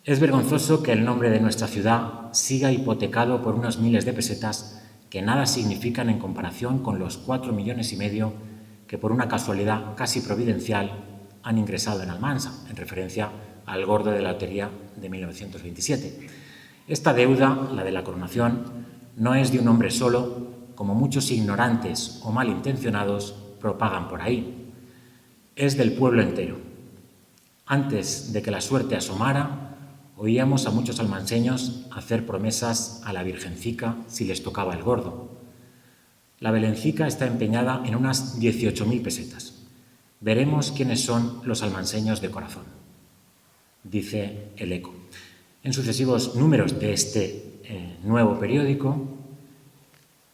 es vergonzoso que el nombre de nuestra ciudad siga hipotecado por unos miles de pesetas que nada significan en comparación con los 4,5 millones que por una casualidad casi providencial han ingresado en Almansa, en referencia al gordo de la lotería de 1927. Esta deuda, la de la coronación, no es de un hombre solo, como muchos ignorantes o malintencionados propagan por ahí. Es del pueblo entero. Antes de que la suerte asomara, oíamos a muchos almanseños hacer promesas a la Virgencica si les tocaba el gordo. La Belencica está empeñada en unas 18.000 pesetas. Veremos quiénes son los almanseños de corazón, dice El Eco. En sucesivos números de este nuevo periódico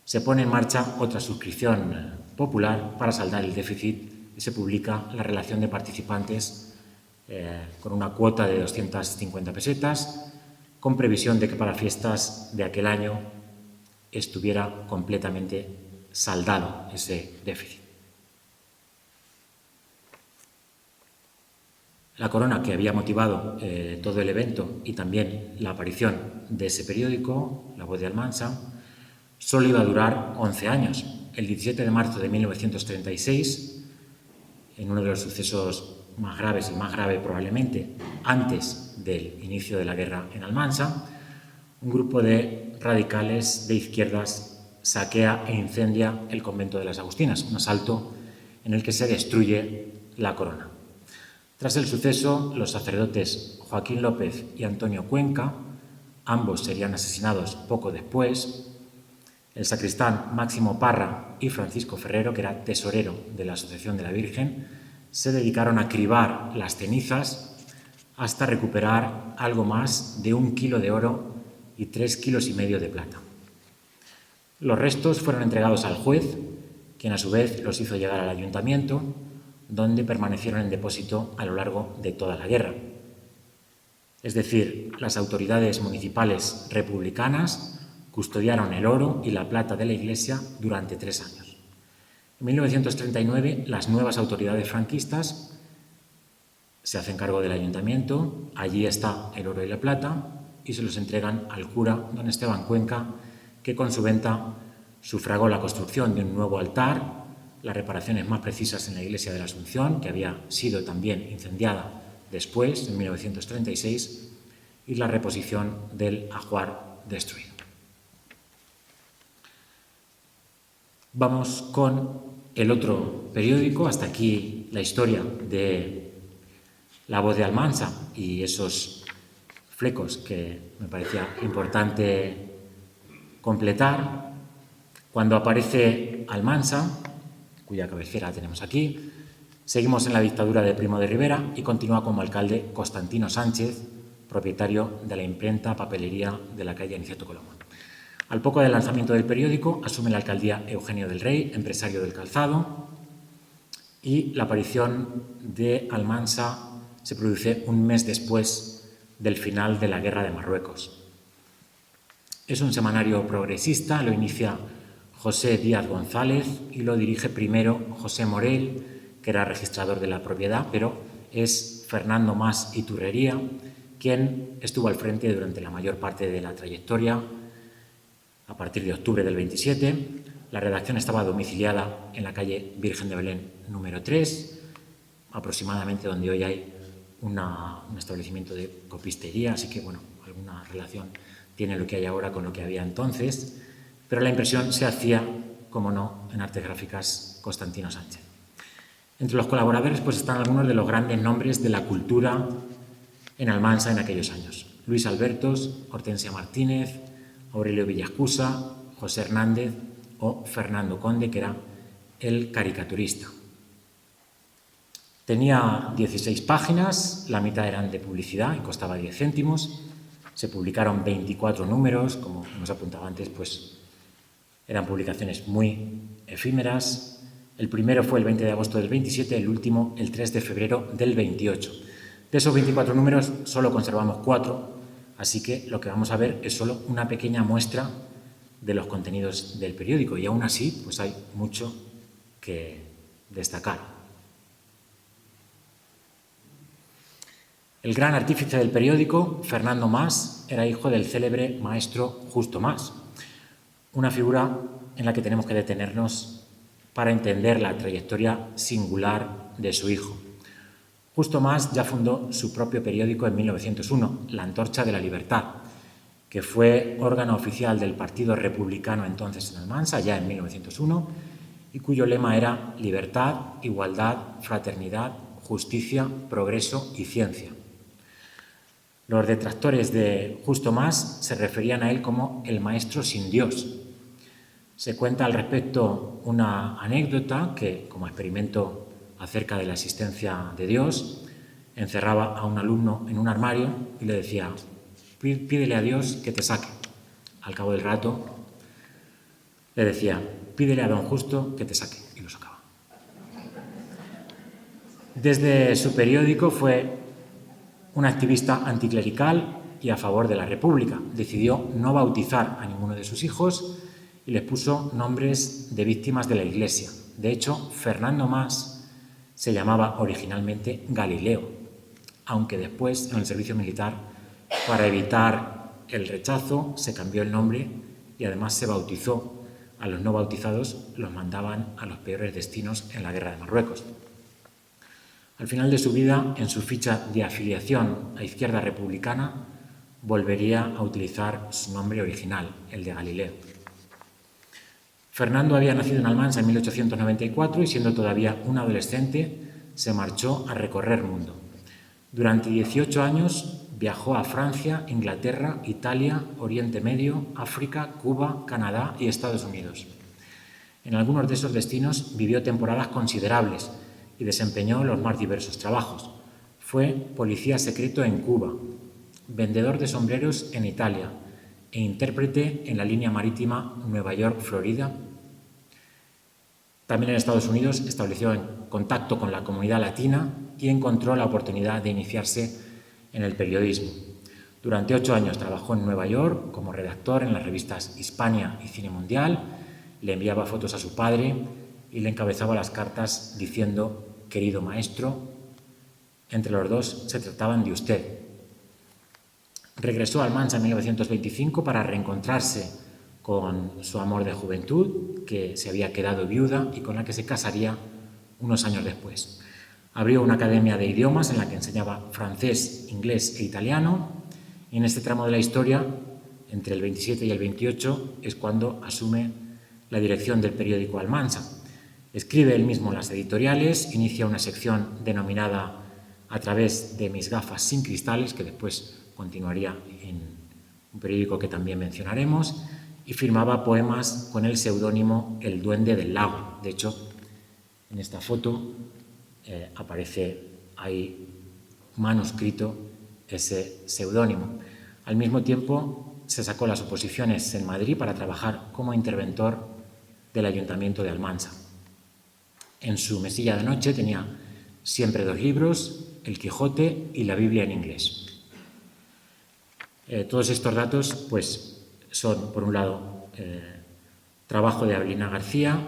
se pone en marcha otra suscripción popular para saldar el déficit y se publica la relación de participantes con una cuota de 250 pesetas, con previsión de que para fiestas de aquel año estuviera completamente saldado ese déficit. La corona que había motivado todo el evento y también la aparición de ese periódico, La Voz de Almansa, solo iba a durar 11 años. El 17 de marzo de 1936, en uno de los sucesos más graves y más grave probablemente antes del inicio de la guerra en Almansa, un grupo de radicales de izquierdas saquea e incendia el convento de las Agustinas, un asalto en el que se destruye la corona. Tras el suceso, los sacerdotes Joaquín López y Antonio Cuenca, ambos serían asesinados poco después. El sacristán Máximo Parra y Francisco Ferrero, que era tesorero de la Asociación de la Virgen, se dedicaron a cribar las cenizas hasta recuperar algo más de 1 kilo de oro y 3,5 kilos de plata. Los restos fueron entregados al juez, quien a su vez los hizo llegar al ayuntamiento, donde permanecieron en depósito a lo largo de toda la guerra. Es decir, las autoridades municipales republicanas custodiaron el oro y la plata de la Iglesia durante 3 años. En 1939, las nuevas autoridades franquistas se hacen cargo del ayuntamiento, allí está el oro y la plata, y se los entregan al cura don Esteban Cuenca, que con su venta sufragó la construcción de un nuevo altar, las reparaciones más precisas en la iglesia de la Asunción, que había sido también incendiada después, en 1936, y la reposición del ajuar destruido. Vamos con el otro periódico. Hasta aquí la historia de La Voz de Almansa y esos flecos que me parecía importante completar. Cuando aparece Almansa, cuya cabecera tenemos aquí, seguimos en la dictadura de Primo de Rivera y continúa como alcalde Constantino Sánchez, propietario de la imprenta Papelería de la calle Aniceto Colomón. Al poco del lanzamiento del periódico, asume la alcaldía Eugenio del Rey, empresario del calzado, y la aparición de Almansa se produce un mes después del final de la Guerra de Marruecos. Es un semanario progresista, lo inicia José Díaz González y lo dirige primero José Morell, que era registrador de la propiedad, pero es Fernando Mas Iturrería quien estuvo al frente durante la mayor parte de la trayectoria. A partir de octubre del 27, la redacción estaba domiciliada en la calle Virgen de Belén número 3, aproximadamente donde hoy hay un establecimiento de copistería, así que, bueno, alguna relación tiene lo que hay ahora con lo que había entonces, pero la impresión se hacía, como no, en Artes Gráficas Constantino Sánchez. Entre los colaboradores pues están algunos de los grandes nombres de la cultura en Almansa en aquellos años: Luis Albertos, Hortensia Martínez, Aurelio Villascusa, José Hernández o Fernando Conde, que era el caricaturista. Tenía 16 páginas, la mitad eran de publicidad y costaba 10 céntimos. Se publicaron 24 números, como hemos apuntado antes, pues eran publicaciones muy efímeras. El primero fue el 20 de agosto del 27, el último el 3 de febrero del 28. De esos 24 números solo conservamos 4, así que lo que vamos a ver es solo una pequeña muestra de los contenidos del periódico y aún así pues hay mucho que destacar. El gran artífice del periódico, Fernando Mas, era hijo del célebre maestro Justo Mas, una figura en la que tenemos que detenernos para entender la trayectoria singular de su hijo. Justo Mas ya fundó su propio periódico en 1901, La Antorcha de la Libertad, que fue órgano oficial del Partido Republicano entonces en Almansa, ya en 1901, y cuyo lema era libertad, igualdad, fraternidad, justicia, progreso y ciencia. Los detractores de Justo Mas se referían a él como el maestro sin Dios. Se cuenta al respecto una anécdota que, como experimento acerca de la existencia de Dios, encerraba a un alumno en un armario y le decía: pídele a Dios que te saque. Al cabo del rato le decía: pídele a don Justo que te saque, y lo sacaba. Desde su periódico fue un activista anticlerical y a favor de la República. Decidió no bautizar a ninguno de sus hijos y les puso nombres de víctimas de la Iglesia. De hecho, Fernando Mas se llamaba originalmente Galileo, aunque después, en el servicio militar, para evitar el rechazo, se cambió el nombre y además se bautizó. A los no bautizados los mandaban a los peores destinos en la Guerra de Marruecos. Al final de su vida, en su ficha de afiliación a Izquierda Republicana, volvería a utilizar su nombre original, el de Galileo. Fernando había nacido en Almansa en 1894 y, siendo todavía un adolescente, se marchó a recorrer mundo. Durante 18 años viajó a Francia, Inglaterra, Italia, Oriente Medio, África, Cuba, Canadá y Estados Unidos. En algunos de esos destinos vivió temporadas considerables y desempeñó los más diversos trabajos. Fue policía secreto en Cuba, vendedor de sombreros en Italia e intérprete en la línea marítima Nueva York-Florida. También en Estados Unidos estableció contacto con la comunidad latina y encontró la oportunidad de iniciarse en el periodismo. Durante 8 años trabajó en Nueva York como redactor en las revistas Hispania y Cine Mundial, le enviaba fotos a su padre y le encabezaba las cartas diciendo: querido maestro. Entre los dos se trataban de usted. Regresó a Almansa en 1925 para reencontrarse con su amor de juventud, que se había quedado viuda y con la que se casaría unos años después. Abrió una academia de idiomas en la que enseñaba francés, inglés e italiano, y en este tramo de la historia, entre el 27 y el 28, es cuando asume la dirección del periódico Almansa. Escribe él mismo las editoriales, inicia una sección denominada A través de mis gafas sin cristales, que después continuaría en un periódico que también mencionaremos, y firmaba poemas con el seudónimo El Duende del Lago. De hecho, en esta foto aparece ahí manuscrito ese seudónimo. Al mismo tiempo, se sacó las oposiciones en Madrid para trabajar como interventor del Ayuntamiento de Almansa. En su mesilla de noche tenía siempre 2 libros, El Quijote y la Biblia en inglés. Todos estos datos pues, son, por un lado, trabajo de Abelina García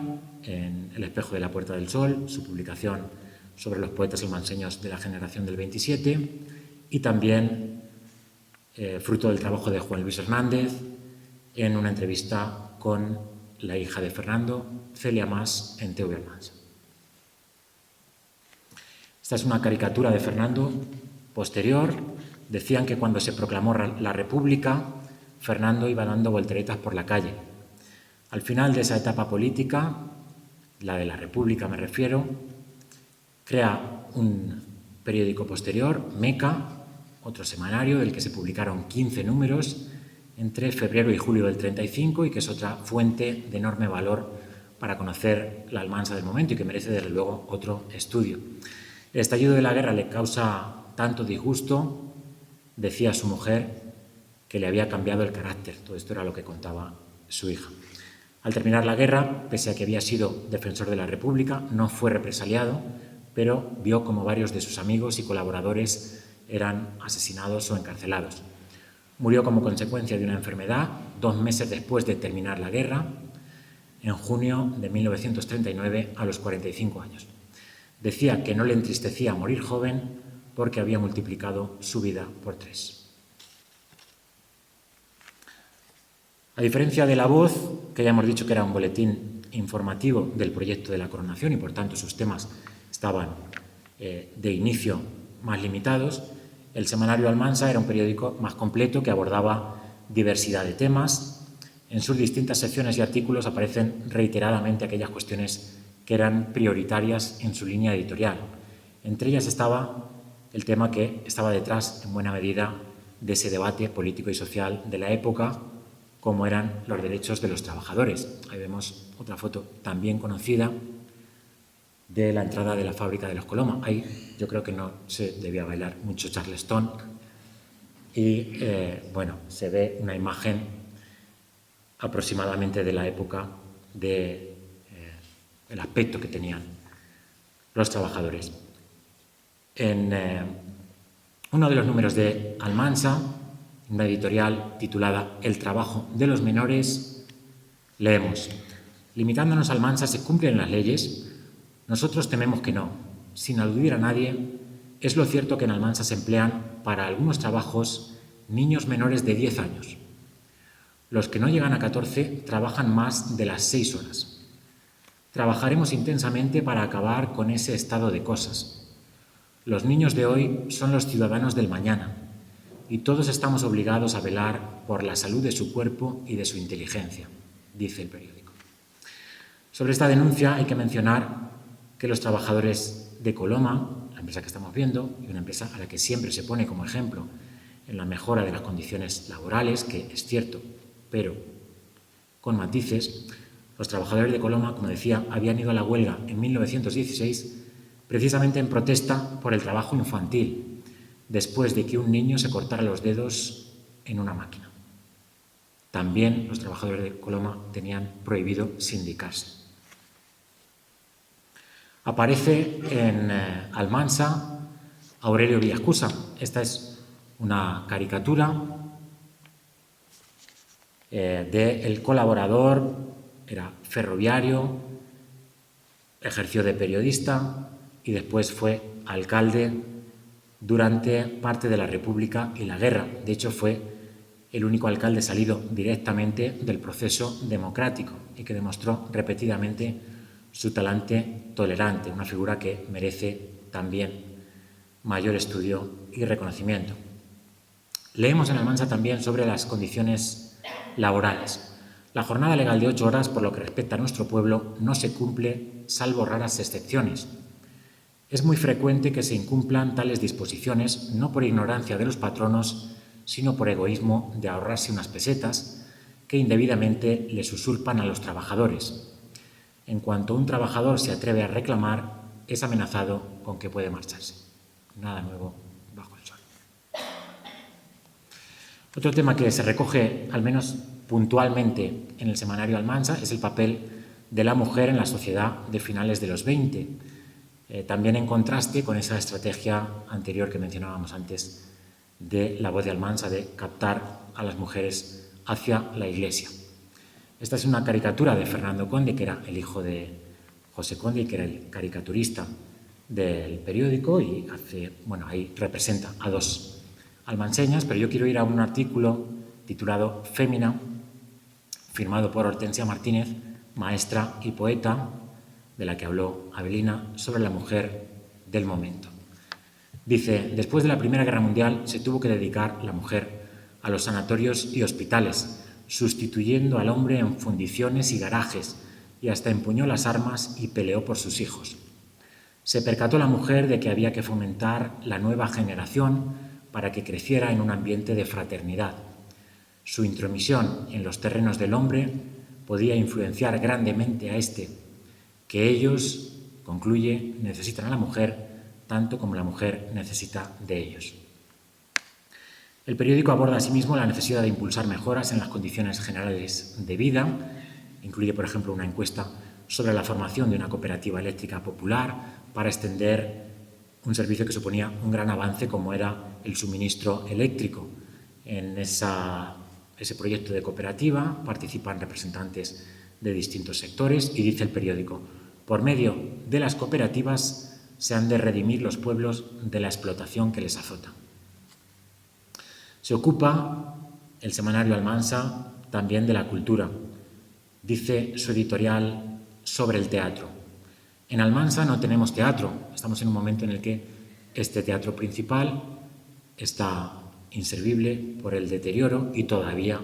en El espejo de la Puerta del Sol, su publicación sobre los poetas almanseños de la generación del 27, y también fruto del trabajo de Juan Luis Hernández en una entrevista con la hija de Fernando, Celia Mas, en TV Almansa. Esta es una caricatura de Fernando posterior. Decían que cuando se proclamó la República, Fernando iba dando volteretas por la calle. Al final de esa etapa política, la de la República me refiero, crea un periódico posterior, Meca, otro semanario del que se publicaron 15 números entre febrero y julio del 35 y que es otra fuente de enorme valor para conocer la Almansa del momento y que merece desde luego otro estudio. El estallido de la guerra le causa tanto disgusto, decía su mujer, que le había cambiado el carácter. Todo esto era lo que contaba su hija. Al terminar la guerra, pese a que había sido defensor de la República, no fue represaliado, pero vio como varios de sus amigos y colaboradores eran asesinados o encarcelados. Murió como consecuencia de una enfermedad 2 meses después de terminar la guerra, en junio de 1939, a los 45 años. Decía que no le entristecía morir joven porque había multiplicado su vida por 3. A diferencia de La Voz, que ya hemos dicho que era un boletín informativo del proyecto de la coronación y por tanto sus temas estaban de inicio más limitados, el semanario Almansa era un periódico más completo que abordaba diversidad de temas. En sus distintas secciones y artículos aparecen reiteradamente aquellas cuestiones que eran prioritarias en su línea editorial. Entre ellas estaba el tema que estaba detrás, en buena medida, de ese debate político y social de la época, como eran los derechos de los trabajadores. Ahí vemos otra foto también conocida de la entrada de la fábrica de los Coloma. Ahí yo creo que no se debía bailar mucho Charleston y, bueno, se ve una imagen aproximadamente de la época del aspecto que tenían los trabajadores. En uno de los números de Almansa, una editorial titulada El trabajo de los menores, leemos: limitándonos a Almansa se cumplen las leyes. Nosotros tememos que no. Sin aludir a nadie, es lo cierto que en Almansa se emplean para algunos trabajos niños menores de 10 años. Los que no llegan a 14 trabajan más de las 6 horas. Trabajaremos intensamente para acabar con ese estado de cosas. Los niños de hoy son los ciudadanos del mañana y todos estamos obligados a velar por la salud de su cuerpo y de su inteligencia, dice el periódico. Sobre esta denuncia hay que mencionar que los trabajadores de Coloma, la empresa que estamos viendo, y una empresa a la que siempre se pone como ejemplo en la mejora de las condiciones laborales, que es cierto, pero con matices, los trabajadores de Coloma, como decía, habían ido a la huelga en 1916 precisamente en protesta por el trabajo infantil, después de que un niño se cortara los dedos en una máquina. También los trabajadores de Coloma tenían prohibido sindicarse. Aparece en Almansa Aurelio Villascusa. Esta es una caricatura del colaborador, era ferroviario, ejerció de periodista y después fue alcalde durante parte de la República y la guerra. De hecho, fue el único alcalde salido directamente del proceso democrático y que demostró repetidamente su talante tolerante, una figura que merece también mayor estudio y reconocimiento. Leemos en Almansa también sobre las condiciones laborales. La jornada legal de 8 horas, por lo que respecta a nuestro pueblo, no se cumple, salvo raras excepciones. Es muy frecuente que se incumplan tales disposiciones, no por ignorancia de los patronos, sino por egoísmo de ahorrarse unas pesetas que indebidamente les usurpan a los trabajadores. En cuanto un trabajador se atreve a reclamar, es amenazado con que puede marcharse. Nada nuevo bajo el sol. Otro tema que se recoge, al menos puntualmente, en el semanario Almansa es el papel de la mujer en la sociedad de finales de los 20, también en contraste con esa estrategia anterior que mencionábamos antes de La Voz de Almansa, de captar a las mujeres hacia la Iglesia. Esta es una caricatura de Fernando Conde, que era el hijo de José Conde y que era el caricaturista del periódico, y ahí representa a dos almanseñas, pero yo quiero ir a un artículo titulado Fémina, firmado por Hortensia Martínez, maestra y poeta, de la que habló Avelina, sobre la mujer del momento. Dice: después de la Primera Guerra Mundial se tuvo que dedicar la mujer a los sanatorios y hospitales, sustituyendo al hombre en fundiciones y garajes, y hasta empuñó las armas y peleó por sus hijos. Se percató la mujer de que había que fomentar la nueva generación para que creciera en un ambiente de fraternidad. Su intromisión en los terrenos del hombre podía influenciar grandemente a éste, que ellos, concluye, necesitan a la mujer tanto como la mujer necesita de ellos. El periódico aborda asimismo la necesidad de impulsar mejoras en las condiciones generales de vida. Incluye, por ejemplo, una encuesta sobre la formación de una cooperativa eléctrica popular para extender un servicio que suponía un gran avance como era el suministro eléctrico. En ese proyecto de cooperativa participan representantes de distintos sectores y dice el periódico: por medio de las cooperativas se han de redimir los pueblos de la explotación que les azota. Se ocupa el semanario Almansa también de la cultura. Dice su editorial sobre el teatro: en Almansa no tenemos teatro. Estamos en un momento en el que este teatro principal está inservible por el deterioro y todavía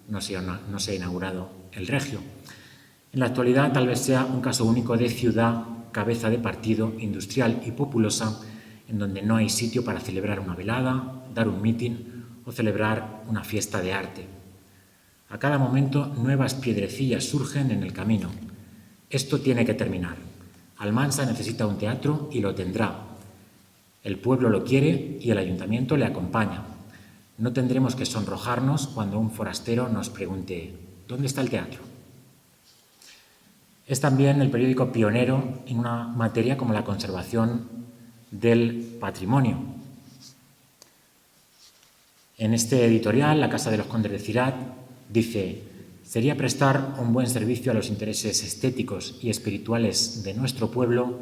no se ha inaugurado el Regio. En la actualidad tal vez sea un caso único de ciudad cabeza de partido industrial y populosa, en donde no hay sitio para celebrar una velada, dar un mitin o celebrar una fiesta de arte. A cada momento nuevas piedrecillas surgen en el camino. Esto tiene que terminar. Almansa necesita un teatro y lo tendrá. El pueblo lo quiere y el ayuntamiento le acompaña. No tendremos que sonrojarnos cuando un forastero nos pregunte: ¿dónde está el teatro? Es también el periódico pionero en una materia como la conservación del patrimonio. En este editorial, La Casa de los Condes de Cirat dice: sería prestar un buen servicio a los intereses estéticos y espirituales de nuestro pueblo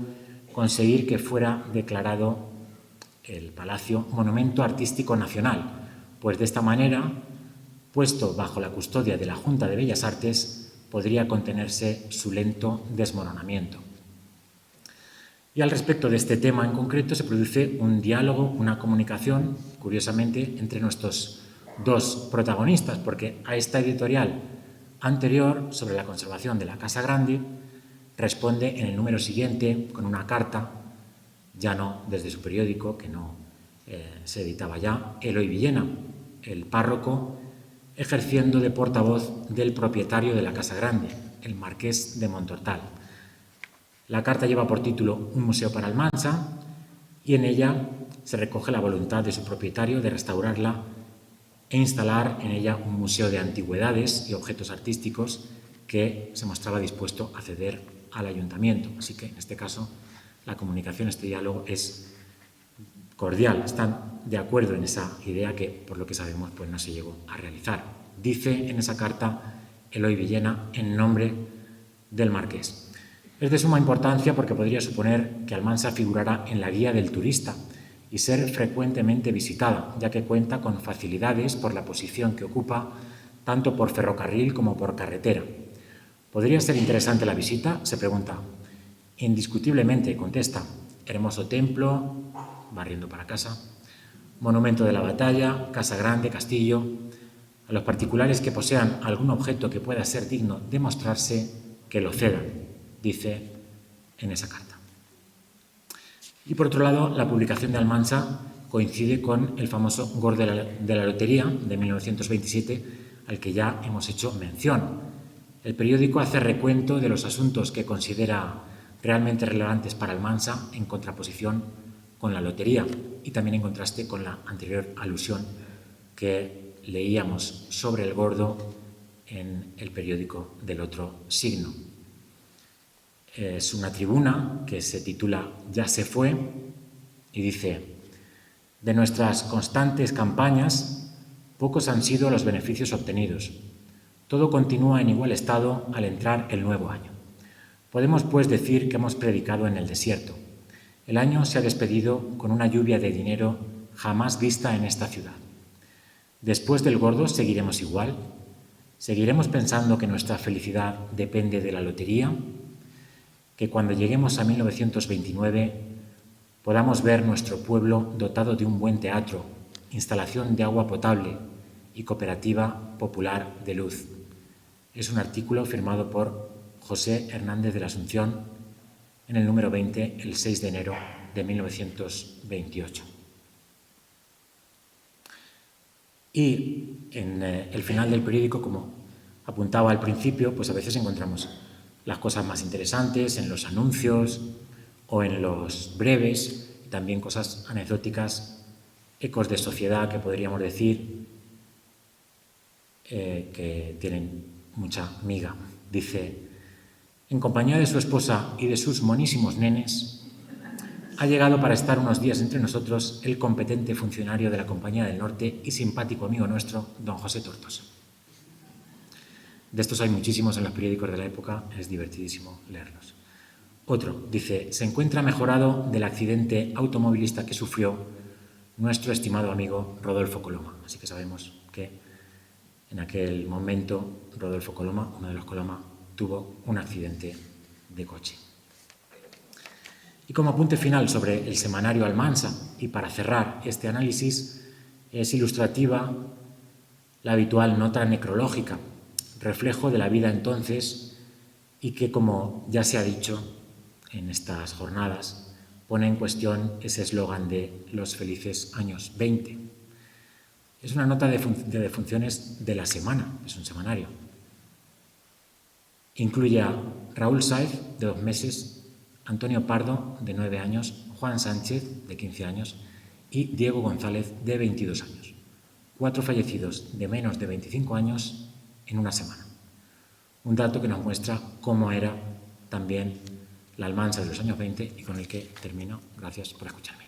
conseguir que fuera declarado el Palacio Monumento Artístico Nacional, pues de esta manera, puesto bajo la custodia de la Junta de Bellas Artes, podría contenerse su lento desmoronamiento. Y al respecto de este tema en concreto se produce un diálogo, una comunicación, curiosamente, entre nuestros dos protagonistas, porque a esta editorial anterior sobre la conservación de la Casa Grande responde en el número siguiente con una carta, ya no desde su periódico, que no se editaba ya, Eloy Villena, el párroco, ejerciendo de portavoz del propietario de la Casa Grande, el marqués de Montortal. La carta lleva por título Un museo para Almansa y en ella se recoge la voluntad de su propietario de restaurarla e instalar en ella un museo de antigüedades y objetos artísticos que se mostraba dispuesto a ceder al ayuntamiento. Así que, en este caso, la comunicación, este diálogo es cordial. Están de acuerdo en esa idea que, por lo que sabemos, pues no se llegó a realizar. Dice en esa carta Eloy Villena en nombre del marqués: es de suma importancia porque podría suponer que Almansa figurará en la guía del turista y ser frecuentemente visitada, ya que cuenta con facilidades por la posición que ocupa, tanto por ferrocarril como por carretera. ¿Podría ser interesante la visita?, se pregunta. Indiscutiblemente, contesta. Hermoso templo, barriendo para casa, monumento de la batalla, Casa Grande, castillo. A los particulares que posean algún objeto que pueda ser digno de mostrarse, que lo cedan, dice en esa carta. Y por otro lado, la publicación de Almansa coincide con el famoso Gordo de la Lotería de 1927, al que ya hemos hecho mención. El periódico hace recuento de los asuntos que considera realmente relevantes para Almansa en contraposición con la lotería y también en contraste con la anterior alusión que leíamos sobre el Gordo en el periódico del otro signo. Es una tribuna que se titula Ya se fue y dice: de nuestras constantes campañas, pocos han sido los beneficios obtenidos. Todo continúa en igual estado al entrar el nuevo año. Podemos, pues, decir que hemos predicado en el desierto. El año se ha despedido con una lluvia de dinero jamás vista en esta ciudad. Después del Gordo seguiremos igual. ¿Seguiremos pensando que nuestra felicidad depende de la lotería? Que cuando lleguemos a 1929 podamos ver nuestro pueblo dotado de un buen teatro, instalación de agua potable y cooperativa popular de luz. Es un artículo firmado por José Hernández de la Asunción en el número 20, el 6 de enero de 1928. Y en el final del periódico, como apuntaba al principio, pues a veces encontramos las cosas más interesantes en los anuncios o en los breves, y también cosas anecdóticas, ecos de sociedad que podríamos decir que tienen mucha miga. Dice: en compañía de su esposa y de sus monísimos nenes, ha llegado para estar unos días entre nosotros el competente funcionario de la Compañía del Norte y simpático amigo nuestro, don José Tortosa. De estos hay muchísimos en los periódicos de la época, es divertidísimo leerlos. Otro dice: se encuentra mejorado del accidente automovilista que sufrió nuestro estimado amigo Rodolfo Coloma. Así que sabemos que en aquel momento Rodolfo Coloma, uno de los Coloma, tuvo un accidente de coche. Y como apunte final sobre el semanario Almansa, y para cerrar este análisis, es ilustrativa la habitual nota necrológica, reflejo de la vida entonces, y que, como ya se ha dicho en estas jornadas, pone en cuestión ese eslogan de los felices años 20. Es una nota de defunciones de la semana, es un semanario. Incluye a Raúl Sáez, de 2 meses, Antonio Pardo, de 9 años, Juan Sánchez, de 15 años, y Diego González, de 22 años. 4 fallecidos de menos de 25 años en una semana. Un dato que nos muestra cómo era también la Almansa de los años 20 y con el que termino. Gracias por escucharme.